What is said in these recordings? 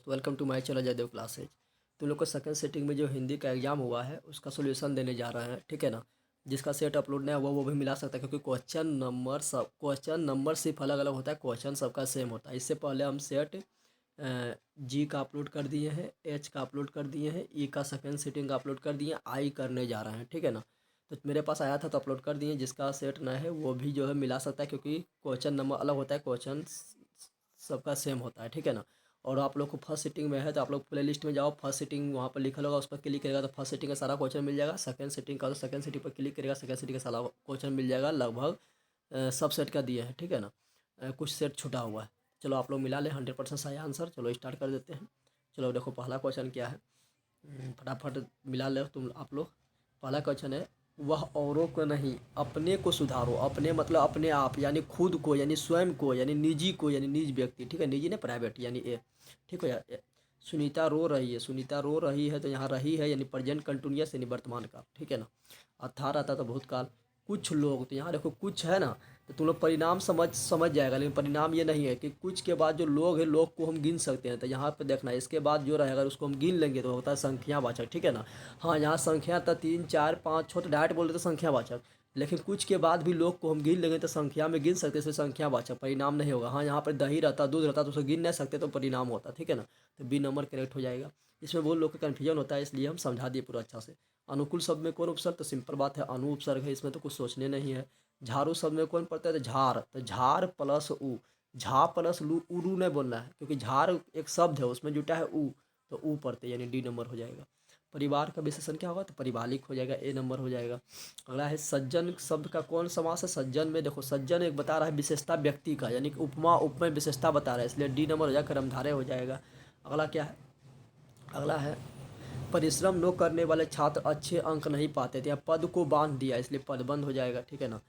दोस्त, welcome to my channel Jaidev classes. तुम लोग को सेकंड सेटिंग में जो हिंदी का एग्जाम हुआ है उसका सॉल्यूशन देने जा रहे हैं, ठीक है ना। जिसका सेट अपलोड नहीं हुआ वो भी मिला सकता है, क्योंकि क्वेश्चन नंबर सिर्फ अलग अलग होता है, क्वेश्चन सबका सेम होता है। इससे पहले हम सेट जी का अपलोड कर दिए हैं, एच का अपलोड कर दिए हैं, ई का सेकंड सेटिंग का अपलोड कर दिए हैं, आई करने जा रहे हैं, ठीक है ना। तो मेरे पास आया था तो अपलोड कर दिए। जिसका सेट ना है वो भी जो है मिला सकता है, क्योंकि क्वेश्चन नंबर अलग होता है, क्वेश्चन सबका सेम होता है, ठीक है ना। और आप लोग को फर्स्ट सीटिंग में है तो आप लोग प्ले लिस्ट में जाओ, फर्स्ट सीटिंग वहाँ पर लिखा होगा, उस पर क्लिक करेगा तो फर्स्ट सीटिंग का सारा क्वेश्चन मिल जाएगा। सेकंड सीटिंग का तो सेकंड सीटिंग पर क्लिक करेगा, सेकंड सीटिंग का सारा क्वेश्चन मिल जाएगा। लगभग सब सेट का दिए हैं, ठीक है ना। कुछ सेट छूटा हुआ है। चलो आप लोग मिला लें, 100% सही आंसर। चलो स्टार्ट कर देते हैं। चलो देखो पहला क्वेश्चन क्या है, फटाफट मिला ले तुम आप लोग। पहला क्वेश्चन है, वह औरों को नहीं अपने को सुधारो। अपने मतलब अपने आप, यानी खुद को, यानी स्वयं को, यानी निजी को, यानी निज व्यक्ति, ठीक है। निजी ने प्राइवेट यानी ए, ठीक है यार। सुनीता रो रही है, सुनीता रो रही है तो यहाँ रही है यानी प्रेजेंट कंटिन्यूअस यानी वर्तमान काल, ठीक है ना। और था रहता तो भूतकाल। कुछ लोग, तो यहाँ देखो कुछ है ना, तो तुम लोग परिणाम समझ जाएगा, लेकिन परिणाम ये नहीं है कि कुछ के बाद जो लोग है, लोग को हम गिन सकते हैं। तो यहाँ पे देखना है, इसके बाद जो रहेगा उसको हम गिन लेंगे तो होता है संख्यावाचक, ठीक है ना। हाँ, यहाँ संख्या था 3 4 5 6 तो डायरेक्ट बोल रहे थे संख्यावाचक, लेकिन कुछ के बाद भी लोग को हम गिन लेंगे तो संख्या में गिन सकते हैं, इसलिए संख्यावाचक परिणाम नहीं होगा। हाँ, यहाँ पर दही रहता, दूध रहता तो उसे गिन नहीं सकते तो परिणाम होता, ठीक है ना। तो बी नंबर करेक्ट हो जाएगा। इसमें वो लोग का कन्फ्यूजन होता है, इसलिए हम समझा दिए पूरा अच्छा से। अनुकूल शब्द में कौन उपसर्ग, तो सिंपल बात है अनु उपसर्ग है, इसमें तो कुछ सोचने नहीं है। झाड़ू शब्द में कौन पड़ता है, तो झार, तो झार प्लस ऊ, झा प्लस लू, उरू नहीं बोलना है, क्योंकि झार एक शब्द है उसमें जुटा है ऊ, तो ऊ पढ़ते यानी डी नंबर हो जाएगा। परिवार का विशेषण क्या होगा, तो परिवालिक हो जाएगा, ए नंबर हो जाएगा। अगला है सज्जन शब्द का कौन समास है। सज्जन में देखो, सज्जन एक बता रहा है विशेषता व्यक्ति का, यानी कि उपमा उपमेय विशेषता बता रहा है, इसलिए डी नंबर हो जाएगा, कर्मधारय हो जाएगा। अगला क्या है, अगला है परिश्रम न करने वाले छात्र अच्छे अंक नहीं पाते थे। यहाँ पद को बांध दिया इसलिए पद बंद हो जाएगा, ठीक है ना।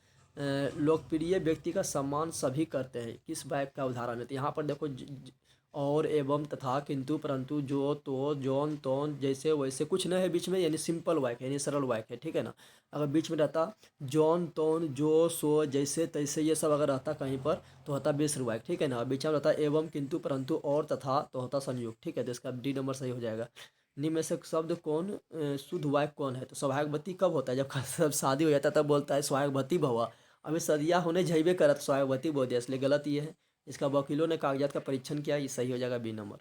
लोकप्रिय व्यक्ति का सम्मान सभी करते हैं, किस वाक्य का उदाहरण है, तो यहाँ पर देखो और एवं तथा किंतु परंतु जो तो जौन तौन जैसे वैसे कुछ नहीं है बीच में, यानी सिंपल वाक्य यानी सरल वाक्य है, ठीक है ना। अगर बीच में रहता जौन तौन जो सो जैसे तैसे ये सब अगर रहता कहीं पर तो होता मिश्र वाक्य, ठीक है ना। बीच में रहता एवं किंतु परंतु और तथा तो होता संयुक्त, ठीक है। तो इसका डी नंबर सही हो जाएगा। निम्न में से शब्द कौन शुद्ध वाक्य कौन है, तो सौभाग्यवती कब होता है, जब सब शादी हो जाता है तब बोलता है सौभाग्यवती भवा। अभी सदिया होने झइबे करत सौभाग्यवती बोल दिया, इसलिए गलत ये है। इसका वकीलों ने कागजात का परीक्षण किया, ये सही हो जाएगा बी नंबर,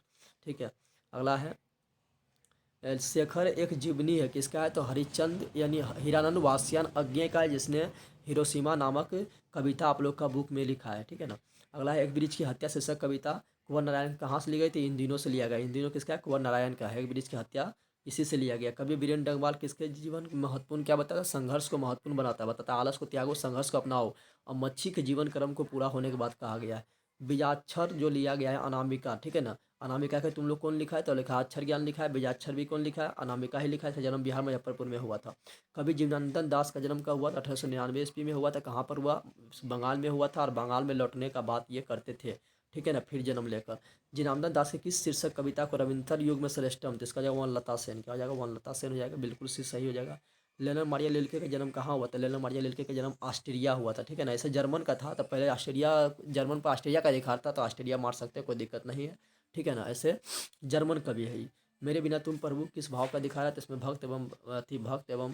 ठीक है। अगला है शेखर एक जीवनी है, किसका है, तो हरिश्चंद्र यानी हीरानंद वासियान अज्ञे का है, जिसने हिरोशिमा नामक कविता आप लोग का बुक में लिखा है, ठीक है ना। अगला है एक वृक्ष की हत्या शीर्षक कविता कुंवर नारायण कहाँ से ली गई थी, इन दिनों से लिया गया। इन दिनों किसका है, कुंवर नारायण का है। एक वृक्ष की हत्या इसी से लिया गया। कवि वीरेंद्र डंगवाल किसके जीवन में महत्वपूर्ण क्या बताता है, संघर्ष को महत्वपूर्ण बनाता है, बताता है आलस को त्यागो संघर्ष को अपनाओ। और मच्छी के जीवन क्रम को पूरा होने के बाद कहा गया है। बीजाक्षर जो लिया गया है अनामिका, ठीक है ना। अनामिका के तुम लोग कौन लिखा है, तो लिखा अक्षर ज्ञान लिखा है। बीजाक्षर भी कौन लिखा है, अनामिका ही लिखा है। जन्म बिहार मुजफ्फरपुर में हुआ था। कवि जीवनानंद दास का जन्म कब हुआ था, 1899 ईस्वी में हुआ था। कहाँ पर हुआ, बंगाल में हुआ था, और बंगाल में लौटने का बात ये करते थे, ठीक है ना, फिर जन्म लेकर। जीवनानंद दास के किस शीर्षक कविता को रविंद्र युग में श्रेष्ठम, तो इसका जाएगा वनलता सेन, क्या हो जाएगा, वनलता सेन हो जाएगा, बिल्कुल सही हो जाएगा। लेनर मारिया लिल्के का जन्म कहाँ हुआ था, लेनर मारिया लिल्के का जन्म ऑस्ट्रिया हुआ था, ठीक है ना। ऐसे जर्मन का था तो पहले ऑस्ट्रिया, जर्मन पर ऑस्ट्रिया का अधिकार था तो ऑस्ट्रिया मार सकते हैं, कोई दिक्कत नहीं है, ठीक है ना। ऐसे जर्मन कवि है ये। मेरे बिना तुम प्रभु किस भाव का दिखा रहा है, तो इसमें भक्त एवं भक्त एवं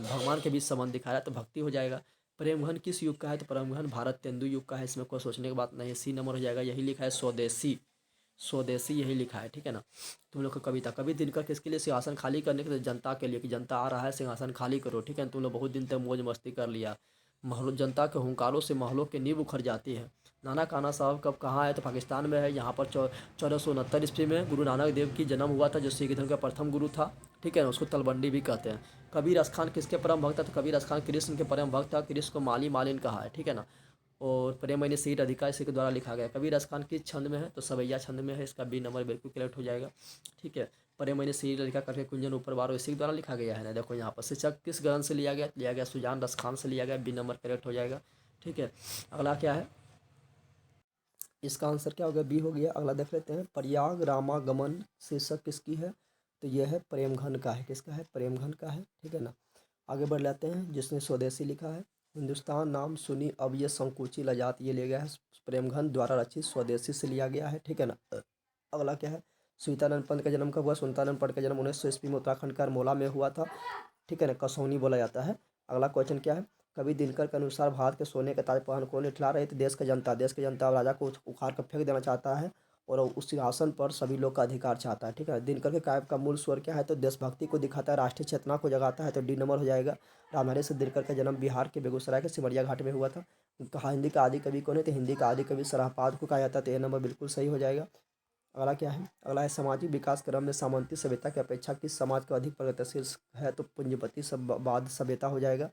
भगवान के बीच संबंध दिखा रहा है तो भक्ति हो जाएगा। प्रेम घन किस युग का है, तो प्रेम घन भारत तेंदु युग का है, इसमें कोई सोचने की बात नहीं है, सी नंबर हो जाएगा। यही लिखा है स्वदेशी, स्वदेशी यही लिखा है, ठीक है ना। तुम लोग का कविता, कवि दिनकर किसके लिए, सिंहासन खाली करने के लिए, जनता के लिए, कि जनता आ रहा है सिंहासन खाली करो, ठीक है ना। तुम लोग बहुत दिन तक मौज मस्ती कर लिया। महलों, जनता के हुंकारों से महलों की नींव उखड़ जाती है। नाना काना साहब कब कहाँ है, तो पाकिस्तान में है। यहाँ पर 1469 ईस्वी में गुरु नानक देव की जन्म हुआ था, जो सिख धर्म का प्रथम गुरु था, ठीक है ना। उसको तलबंडी भी कहते हैं। कबीर अस्थान किसके परम भक्त है, तो कबीर अस्थान कृष्ण के परम भक्त था। कृष्ण को माली मालिन कहा है, ठीक है ना। और प्रेम मैंने सीट अधिकार इसी के द्वारा लिखा गया। कबीर अस्थान किस छंद में है, तो सवैया छंद में है, इसका बी नंबर बिल्कुल करेक्ट हो जाएगा, ठीक है। प्रेम मैंने सीट अधिकार करके कुंजन ऊपर बारो इसी के द्वारा लिखा गया है ना। देखो यहाँ पर शिक्षक किस ग्रंथ से लिया गया सुजान रस खान से लिया गया, बी नंबर करेक्ट हो जाएगा, ठीक है। अगला क्या है, इसका आंसर क्या हो गया, बी हो गया। अगला देख लेते हैं, प्रयाग रामागमन शीर्षक किसकी है, तो यह है प्रेमघन का है, किसका है, प्रेमघन का है, ठीक है ना। आगे बढ़ लेते हैं, जिसने स्वदेशी लिखा है। हिंदुस्तान नाम सुनी अब ये संकुचित लजात, ये लिया गया है प्रेमघन द्वारा रचित स्वदेशी से लिया गया है, ठीक है ना। अगला क्या है, सुवितानंद पंत का जन्म कब हुआ? सुल्तानंद पंत का जन्म 1900 ईस्वी में उत्तराखंड के अरमोला में हुआ था, ठीक है ना, कसौनी बोला जाता है। अगला क्वेश्चन क्या है, कवि दिनकर के अनुसार भारत के सोने के ताज पर कौन इठला रहे थे? देश की जनता। देश की जनता राजा को उखाड़ कर फेंक देना चाहता है और उस सिंहासन पर सभी लोग का अधिकार चाहता है, ठीक है। दिनकर के काव्य का मूल स्वर क्या है? तो देशभक्ति को दिखाता है, राष्ट्रीय चेतना को जगाता है, तो डी नंबर हो जाएगा। रामधारी सिंह दिनकर का जन्म बिहार के बेगूसराय के सिमरिया घाट में हुआ था। कहा हिंदी का आदि कवि कौन है? तो हिंदी का आदि कवि सरहपाद को कहा जाता है, तो ये नंबर बिल्कुल सही हो जाएगा। अगला क्या है, अगला है सामाजिक विकास क्रम में सामंती सभ्यता की अपेक्षा किस समाज का अधिक प्रगतिशील है? तो पूंजीपति बाद सभ्यता हो जाएगा।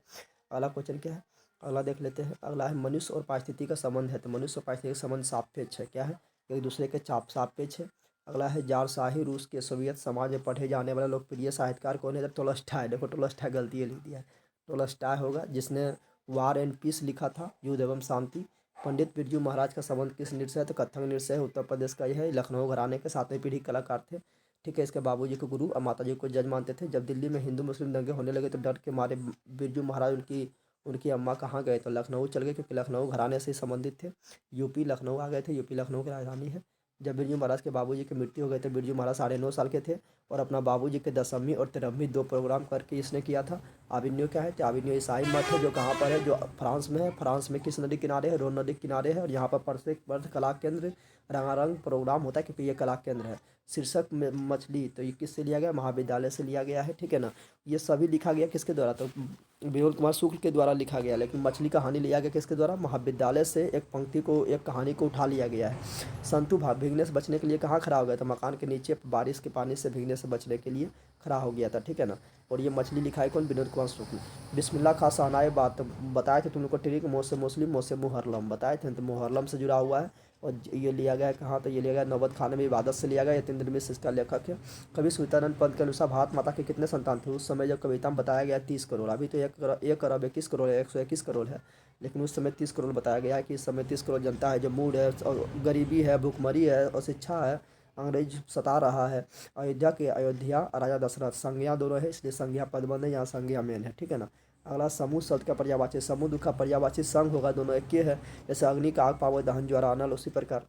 अगला क्वेश्चन क्या है, अगला देख लेते हैं। अगला है मनुष्य और पारिस्थितिकी का संबंध है, तो मनुष्य और पारिस्थितिकी का संबंध सापेक्ष है। क्या है? एक दूसरे के चाप सापेक्ष है। अगला है जारशाही रूस के सोवियत समाज में पढ़े जाने वाला लोकप्रिय साहित्यकार कौन है? तो टोलस्टॉय। देखो टोलस्टॉय गलती है लिख दिया है, टोलस्टॉय होगा जिसने वार एंड पीस लिखा था, युद्ध एवं शांति। पंडित बिरजू महाराज का संबंध किस नृत्य से है? तो कथक नृत्य से है, उत्तर प्रदेश का यह है। लखनऊ घराने के 7वीं पीढ़ी कलाकार थे, ठीक है। इसके बाबूजी को गुरु और माताजी को जज मानते थे। जब दिल्ली में हिंदू मुस्लिम दंगे होने लगे तो डर के मारे बिरजू महाराज उनकी उनकी अम्मा कहाँ गए? तो लखनऊ चल गए, क्योंकि लखनऊ घराने से ही संबंधित थे। यूपी लखनऊ आ गए थे, यूपी लखनऊ की राजधानी है। जब बिरजू महाराज के बाबूजी की मृत्यु हो गई तो बिरजू महाराज 9.5 साल के थे और अपना बाबूजी के 10वीं और 13वीं 2 प्रोग्राम करके इसने किया था। आविन्यो क्या है? तो आविन्यो ईसाई मठ है, जो कहाँ पर है? जो फ्रांस में है। फ्रांस में किस नदी किनारे है? रोन नदी किनारे है। और यहाँ पर प्रत्येक वर्ष कला केंद्र रंगारंग प्रोग्राम होता है, क्योंकि ये कला केंद्र है। शीर्षक में मछली, तो ये किससे लिया गया? महाविद्यालय से लिया गया है, ठीक है ना। ये सभी लिखा गया किसके द्वारा? तो विनोद कुमार शुक्ल के द्वारा लिखा गया। लेकिन मछली कहानी लिया गया किसके द्वारा? महाविद्यालय से एक पंक्ति को, एक कहानी को उठा लिया गया है। संतु भाव भीगने से बचने के लिए कहाँ खड़ा हो गया था? मकान के नीचे बारिश के पानी से भीगने से बचने के लिए खड़ा हो गया था, ठीक है ना। और ये मछली लिखा है कौन? विनोद कुमार शुक्ल। बिस्मिल्लाह खां शहनाई बात बताए थे तुम लोग को, ट्रिक मोसे मुस्लिम मोसे मुहर्रम बताए थे, तो मुहर्रम से जुड़ा हुआ है। और ये लिया गया है कहाँ? तो ये लिया गया नौबत खाने में इबादत से लिया गया। यतीन्द्र मिश्र इसका लेखक है। कवि सुवितानंद पंत के अनुसार भारत माता के कितने संतान थे? उस समय जब कविता में बताया गया 30 करोड़। अभी तो 1 अरब 21 करोड़ है, 121 करोड़ है। लेकिन उस समय 30 करोड़ बताया गया है कि इस समय 30 करोड़ जनता है, जो मूड है और गरीबी है, भूखमरी है और शिक्षा है, अंग्रेज सता रहा है। अयोध्या राजा दशरथ, संज्ञा दोनों है, इसलिए संज्ञा पदबंध है, यहाँ संज्ञा मेन है, ठीक है ना। अगला समूह शब्द का पर्यायवाची, समुद्र का पर्यायवाची संघ होगा, दोनों एक ही है। जैसे अग्नि का आग, पावक, दहन, ज्वार, अनल, उसी प्रकार।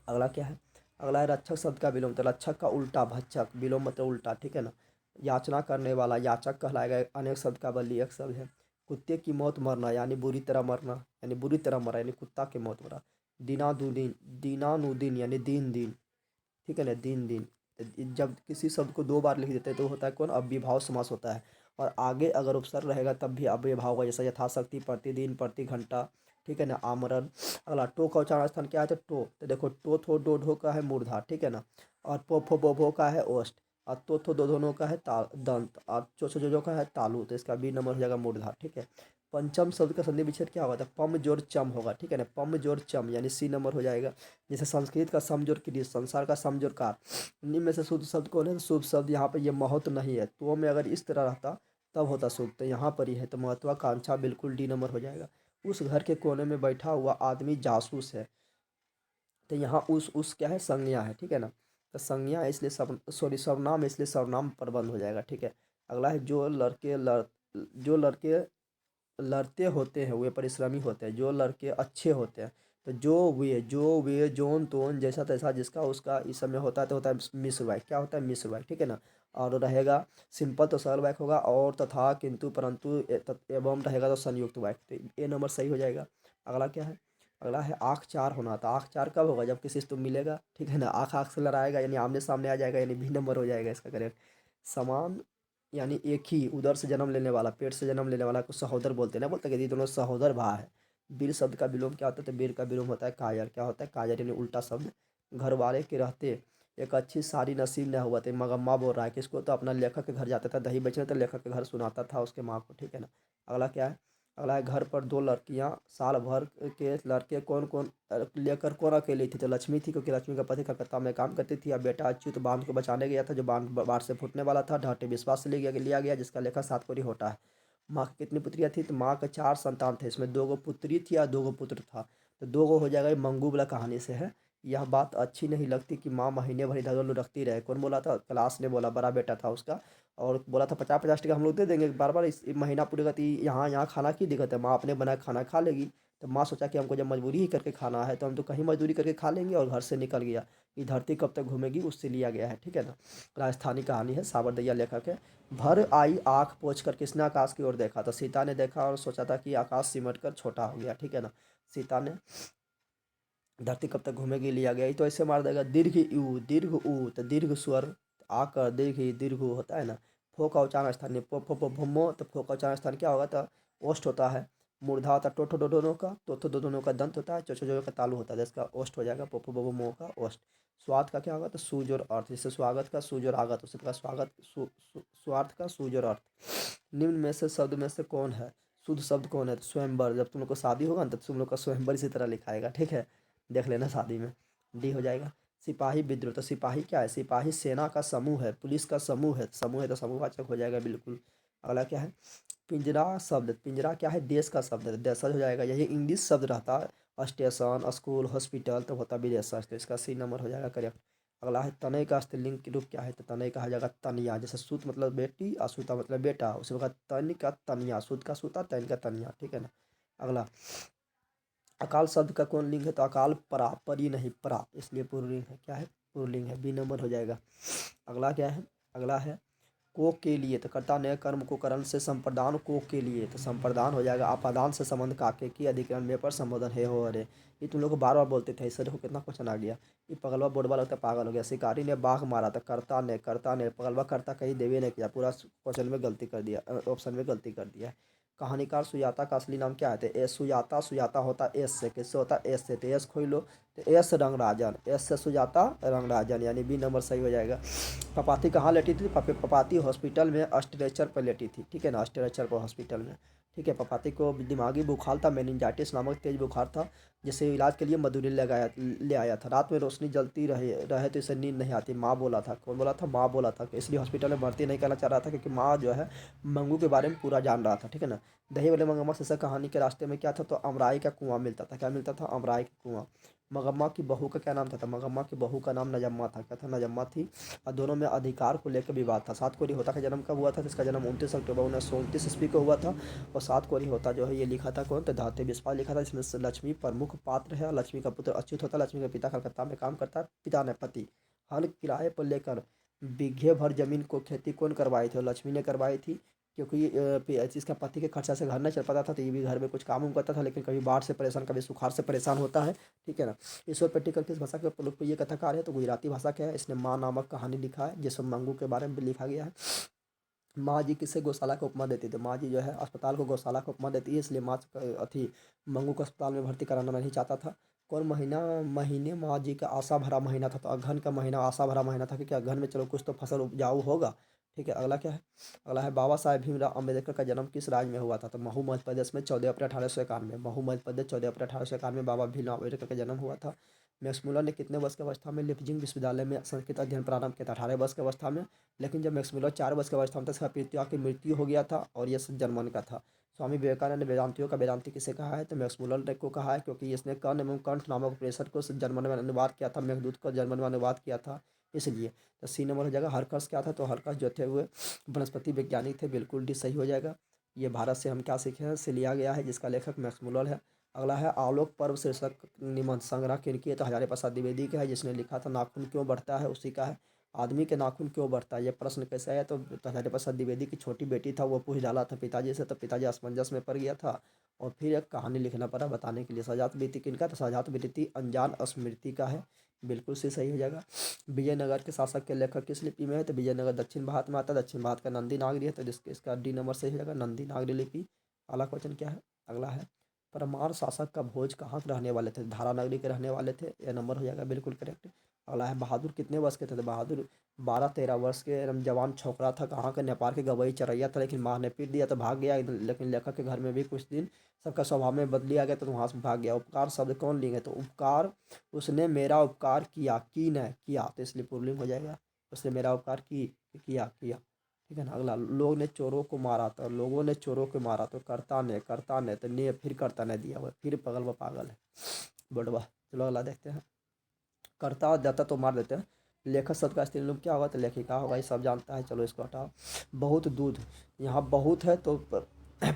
अगला क्या है, अगला है रक्षक शब्द का विलोम, तो रक्षक का उल्टा भक्षक, विलोम मतलब उल्टा, ठीक है ना। याचना करने वाला याचक कहलाएगा, अनेक शब्द का बदली एक शब्द है। कुत्ते की मौत मरना यानी बुरी तरह मरना, यानी बुरी तरह मरा, यानी कुत्ता की मौत मरा। दीनादुदीन, दीनानुदीन यानी दीन दिन, ठीक है ना, दिन दिन। तो जब किसी शब्द को 2 बार लिख देते हैं तो होता है कौन? अव्ययभाव समास होता है। और आगे अगर उपसर्ग रहेगा तब भी अव्ययभाव होगा, जैसे यथाशक्ति, प्रतिदिन, प्रति घंटा, ठीक है ना, आमरण। अगला टो का उच्चारण स्थान क्या है? तो टो, तो देखो टो थो डो ढो का है मूर्धा, ठीक है ना। और पो फो बो भो का है ओष्ठ, और तो थो दो दोनों का है दंत, और चो छो जो जो का है तालु, तो इसका बी नंबर हो जाएगा मूर्धा, ठीक है। पंचम शब्द का संधि विच्छेद क्या होगा? तो पम जोर चम होगा, ठीक है ना, पम जोर चम यानी सी नंबर हो जाएगा। जैसे संस्कृत का समजोर क्रिय, संसार का समजोर कार। निम्न में से शुद्ध शब्द कौन है? शुभ शब्द यहाँ पर ये महत्व नहीं है, तो में अगर इस तरह रहता तब होता शुभ, तो यहाँ पर ही है, तो महत्वाकांक्षा बिल्कुल डी नंबर हो जाएगा। उस घर के कोने में बैठा हुआ आदमी जासूस है, तो यहाँ उस क्या है? संज्ञा है, ठीक है ना। तो संज्ञा है इसलिए सर्वनाम है, इसलिए सर्वनाम प्रबंध हो जाएगा, ठीक है। अगला है जो लड़के लड़ते होते हैं वे परिश्रमी होते हैं, जो लड़के अच्छे होते हैं। तो जो वे जोन तोन जैसा तैसा जिसका उसका इस समय होता है, तो होता है मिश्र वाक्य। क्या होता है? मिश्र वाक्य, ठीक है ना। और रहेगा सिंपल तो सरल वाक्य होगा, और तथा किंतु परंतु एवं रहेगा तो संयुक्त वाक्य, तो ए नंबर सही हो जाएगा। अगला क्या है, अगला है आँख चार होना, तो आँख चार कब होगा? जब किसी से तुम मिलेगा, ठीक है ना, आँख आँख से लड़ाएगा यानी आमने सामने आ जाएगा, यानी बी नंबर हो जाएगा इसका करेक्ट। समान यानी एक ही उदर से जन्म लेने वाला, पेट से जन्म लेने वाला को सहोदर बोलते हैं ना, बोलते हैं कि ये दोनों सहोदर भाई है। वीर शब्द का विलोम क्या होता है? तो वीर का विलोम होता है कायर। क्या होता है? कायर यानी उल्टा शब्द। घर वाले के रहते एक अच्छी सारी नसीब न हुआ, तो मगम्मा बोल रहा है किसको? तो अपना लेखक के घर जाता था दही बेचने, तो लेखक के घर सुनाता था उसके माँ को, ठीक है ना। अगला क्या है, अगला है घर पर 2 लड़कियां, साल भर के लड़के कौन कौन लेकर कौन अकेली थी? तो लक्ष्मी थी, क्योंकि लक्ष्मी का पति कलकत्ता में काम करती थी। अब बेटा अच्युत बांध को बचाने गया था, जो बांध बाढ़ से फूटने वाला था। ढाटे विश्वास से लिया गया, जिसका लेखक सातकोरी होता है। माँ की कितनी पुत्रियाँ थी? तो माँ के 4 संतान थे, इसमें 2 पुत्री थी और 2 पुत्र था, तो 2 हो जाएगा। ये मंगू वाला कहानी से है। यह बात अच्छी नहीं लगती कि माँ महीने भर इधर उधर रखती रहे। कौन बोला था? क्लास ने बोला, बड़ा बेटा था उसका। और बोला था 50-50 टका हम लोग दे देंगे, बार बार इस महीना पूरे का यहाँ यहाँ खाना की दिक्कत है, माँ अपने बनाए खाना खा लेगी। तो माँ सोचा कि हमको जब मजबूरी ही करके खाना है तो हम तो कहीं मजदूरी करके खा लेंगे, और घर से निकल गया। ये धरती कब तक घूमेगी उससे लिया गया है, ठीक है ना। राजस्थानी कहानी है, सावरदैया लेखक है। भर आई आँख पोंछ कर किसने आकाश की ओर देखा, तो सीता ने देखा और सोचा था कि आकाश सिमट कर छोटा हो गया, ठीक है ना। सीता ने धरती कब तक घूमेगी लिया गया, ये तो ऐसे मार देगा। दीर्घ ऊ, तो दीर्घ स्वर आकर दीर्घ ही दीर्घ ऊ होता है ना। फो का उच्चारण स्थानीय भुम्मो, तो फो का उच्चारण स्थान क्या होगा, तो ओष्ठ होता है। मूर्धा होता है टोठो दोनों का, तोथो दोनों का दंत होता है, चोचो जो का तालु होता है, इसका ओष्ठ हो जाएगा, पोपो बबो मोह का ओष्ठ। स्वाद का क्या होगा, तो सूज और अर्थ, जैसे स्वागत का सूज और आगत, उसी प्रकार स्वागत स्वार्थ का सूज और अर्थ। निम्न में से शब्द में से कौन है, शुद्ध शब्द कौन है, तो स्वयंवर। जब तुम लोग को शादी होगा ना, तब तुम लोग का स्वयंवर इसी तरह लिखाएगा, ठीक है, देख लेना शादी में। डी हो जाएगा। सिपाही विद्रोह, तो सिपाही क्या है, सिपाही सेना का समूह है, पुलिस का समूह है, समूह है तो समूहवाचक हो जाएगा बिल्कुल। अगला क्या है, पिंजरा शब्द, पिंजरा क्या है, देश का शब्द है, देशज हो जाएगा। यही इंग्लिश शब्द रहता है, स्टेशन, स्कूल, हॉस्पिटल, तो होता विदेशज, तो इसका सी नंबर हो जाएगा करेक्ट। अगला है तनय का स्त्रीलिंग के रूप क्या है, तो तनय कहा जाएगा तनिया, जैसे सूत मतलब बेटी, असूता मतलब बेटा, उसी वक्त तन का तनिया, सूत का सूता, तन का तनिया, ठीक है ना। अगला अकाल शब्द का कौन लिंग है, तो अकाल परा, परी नहीं परा, इसलिए पुल्लिंग है, क्या है, पुल्लिंग है, बी नंबर हो जाएगा। अगला क्या है, अगला है को के लिए, तो कर्ता नए कर्म को करण से संप्रदान को के लिए, तो संप्रदान हो जाएगा। अपादान से संबंध काके की, अधिकरण में पर संबोधन है हो अरे। ये तुम लोग को बार बार बोलते थे, इससे देखो कितना क्वेश्चन आ गया। ये पगलवा बोर्डवा लगता है पागल हो गया। शिकारी ने बाघ मारा, तो कर्ता ने पगलवा कर्ता कहीं देवे नहीं किया, पूरा क्वेश्चन में गलती कर दिया, ऑप्शन में गलती कर दिया। कहानीकार सुजाता का असली नाम क्या है, तो एस सुजाता, सुजाता होता एस से, किससे होता एस से, तो एस खोल लो, तो एस रंगराजन, एस से सुजाता रंगराजन, यानी बी नंबर सही हो जाएगा। पपाती कहाँ लेटी थी, पपाती हॉस्पिटल में स्ट्रेचर पर लेटी थी, ठीक है ना, स्ट्रेचर पर हॉस्पिटल में, ठीक है। पपाती को दिमागी बुखार था, मेनिंजाइटिस नामक तेज बुखार था, जिसे इलाज के लिए मधुरी ले आया था। रात में रोशनी जलती रहे तो इसे नींद नहीं आती, माँ बोला था, कौन बोला था, माँ बोला था, इसलिए हॉस्पिटल में भर्ती नहीं करना चाह रहा था, क्योंकि माँ जो है मंगू के बारे में पूरा जान रहा था, ठीक है ना। दही वाले मगरमच्छ से कहानी के रास्ते में क्या था, तो अमराई का कुआं मिलता था, क्या मिलता था, अमराई का कुआं। मगम्मा की बहू का क्या नाम था, तो मगम्मा की बहू का नाम नजम्मा था, क्या था, नजम्मा थी। और दोनों में अधिकार को लेकर विवाद था। सात कोरी होता का जन्म कब हुआ था, तो इसका जन्म 29 अक्टूबर 1929 ईस्वी को हुआ था। और सात कोरी होता जो है ये लिखा था कौन, तो धाते बिस्वा लिखा था, इसमें से लक्ष्मी प्रमुख पात्र है, और लक्ष्मी का पुत्र अच्युत होता है। लक्ष्मी का पिता कलकत्ता में काम करता है, पिता ने पति हल किराए पर लेकर बीघे भर जमीन को खेती कौन करवाई थी, और लक्ष्मी ने करवाई थी, क्योंकि इसका पति के खर्चा से घर नहीं चल पाता था, तो ये भी घर में कुछ काम उम करता था, लेकिन कभी बाढ़ से परेशान, कभी सुखाड़ से परेशान होता है, ठीक है ना। ईश्वर पेटिकल किस भाषा के लोकप्रिय कथाकार है, तो गुजराती भाषा का है। इसने माँ नामक कहानी लिखा है, जिसमें मंगू के बारे में भी लिखा गया है। माँ जी किससे गौशाला को उपमा देती थी, माँ जी जो है अस्पताल को गौशाला को उपमा देती है, इसलिए माँ अथी मंगू को अस्पताल में भर्ती कराना नहीं चाहता था। कौन महीने माँ जी का आशा भरा महीना था, तो अगहन का महीना आशा भरा महीना था, क्योंकि अगहन में चलो कुछ तो फसल उपजाऊ होगा, ठीक है। अगला क्या है, अगला है बाबा साहेब भीमराव अम्बेडकर का जन्म किस राज्य में हुआ था, तो महू मध्य प्रदेश में 14 अप्रैल 1891, महू मध्य प्रदेश 14 अप्रैल 1891 बाबा भीमराव अम्बेडकर का जन्म हुआ था। मैक्स मुलर ने कितने वर्ष की अवस्था में लिपजिंग विश्वविद्यालय में संस्कृत अध्ययन प्रारंभ किया था, 18 वर्ष की अवस्था में। लेकिन जब मैक्स मुलर 4 वर्ष की अवस्था में था, इसका पिता की मृत्यु हो गया था, और यह जर्मन का था। स्वामी विवेकानंद ने वेदांतियों का वेदांति किसे कहा है, तो मैक्स मुलर ने को कहा है, क्योंकि इसने कर्ण एवं कंठ नामक उपनिषद को जर्मन में अनुवाद किया था, मेघदूत को जर्मन में अनुवाद किया था, इसलिए। तो सी नंबर हो जाएगा। हरकस क्या था, तो हरकस जो थे हुए वनस्पति वैज्ञानिक थे, बिल्कुल डी सही हो जाएगा। ये भारत से हम क्या सीखे हैं, से लिया गया है, जिसका लेखक मैक्स मुलर है। अगला है आलोक पर्व शीर्षक निबंध संग्रह किनकी है, तो हजारी प्रसाद द्विवेदी का है, जिसने लिखा था नाखून क्यों बढ़ता है, उसी का है। आदमी के नाखून क्यों बढ़ता है, ये प्रश्न कैसे आया, तो हजारी प्रसाद द्विवेदी की छोटी बेटी था, वो पूछ डाला था पिताजी से, तो पिताजी असमंजस में पड़ गया था, और फिर एक कहानी लिखना पड़ा बताने के लिए। सजात बीती किनका, तो सजात बीती अनजान स्मृति का है, बिल्कुल से सही हो जाएगा। विजयनगर के शासक के लेखक किस लिपि में है, तो विजयनगर दक्षिण भारत में आता है, दक्षिण भारत का नंदी नागरी है, तो इसका डी नंबर सही हो जाएगा, नंदी नागरी लिपि। अगला क्वेश्चन क्या है, अगला है परमार शासक का भोज कहाँ के रहने वाले थे, धारा नगरी के रहने वाले थे, यह नंबर हो जाएगा बिल्कुल करेक्ट। अगला है बहादुर कितने वर्ष के थे, तो बहादुर 12-13 वर्ष के जवान छोकरा था, कहाँ के, नेपाल के गवई चरैया था, लेकिन माँ ने पीट दिया तो भाग गया, लेकिन लेखक के घर में भी कुछ दिन सबका स्वभाव में बदली आ गया, तो वहाँ से भाग गया। उपकार शब्द कौन लेंगे, तो उपकार, उसने मेरा उपकार किया, की न किया, तो इसलिए पुल्लिंग हो जाएगा। उसने मेरा उपकार किया, ठीक है ना। अगला लोग ने चोरों को मारा, तो लोगों ने चोरों को मारा, तो करता ने तो ने फिर करता ने दिया हुआ, फिर पगल व पागल है बड़वा। चलो अगला देखते हैं। करता और दाता तो मार देते हैं। लेखक शब्द का स्त्रीलिंग क्या होगा, तो लेखिका होगा, ये सब जानता है, चलो इसको हटाओ। बहुत दूध, यहाँ बहुत है तो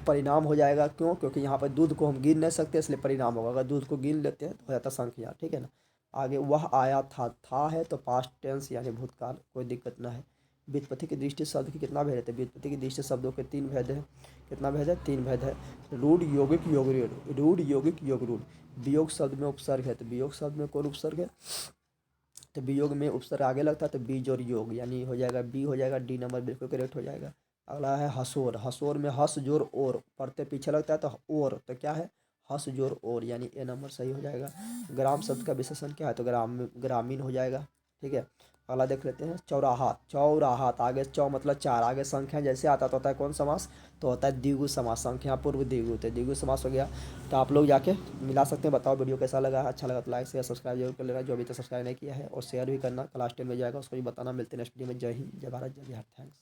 परिणाम हो जाएगा, क्यों, क्योंकि यहाँ पर दूध को हम गिन नहीं सकते, इसलिए परिणाम होगा। अगर दूध को गिन लेते हैं तो हो जाता संख्या, ठीक है ना। आगे वह आया था है तो पास्ट टेंस यानी भूतकाल, कोई दिक्कत ना है। व्युत्पत्ति की दृष्टि से शब्द के कितना भेद है? व्युत्पत्ति की दृष्टि से शब्दों के 3 भेद है। कितना भेद है? 3 भेद है। रूढ़, यौगिक, योग रूढ़। रूढ़, यौगिक, योग रूढ़। वियोग शब्द में उपसर्ग है, तो वियोग शब्द में कौन उपसर्ग है? तो वियोग में उपसर्ग आगे लगता है तो बीज और योग, यानी हो जाएगा बी, हो जाएगा डी नंबर, बिल्कुल करेक्ट हो जाएगा। अगला है हसोर। हसोर में हस जोर और पढ़ते पीछे लगता है तो और, तो क्या है? हस जोर और, यानी ए नंबर सही हो जाएगा। ग्राम शब्द का विशेषण क्या है? तो ग्रामीण हो जाएगा। ठीक है, अगला देख लेते हैं चौराहा। चौराहा, आगे चौ मतलब 4, आगे संख्या जैसे आता तो होता है कौन समास? तो होता है द्विगु समास, संख्या पूर्व द्विगु, तो द्विगु समास हो गया। तो आप लोग जाके मिला सकते हैं। बताओ वीडियो कैसा लगा, अच्छा लगा तो लाइक शेयर सब्सक्राइब जरूर कर लेना, जो अभी तक सब्सक्राइब नहीं किया है, और शेयर भी करना। क्लास 10 में जाएगा उसको भी बताना। मिलते हैं नेक्स्ट वीडियो में। जय हिंद, जय भारत, जय बिहार। थैंक्स।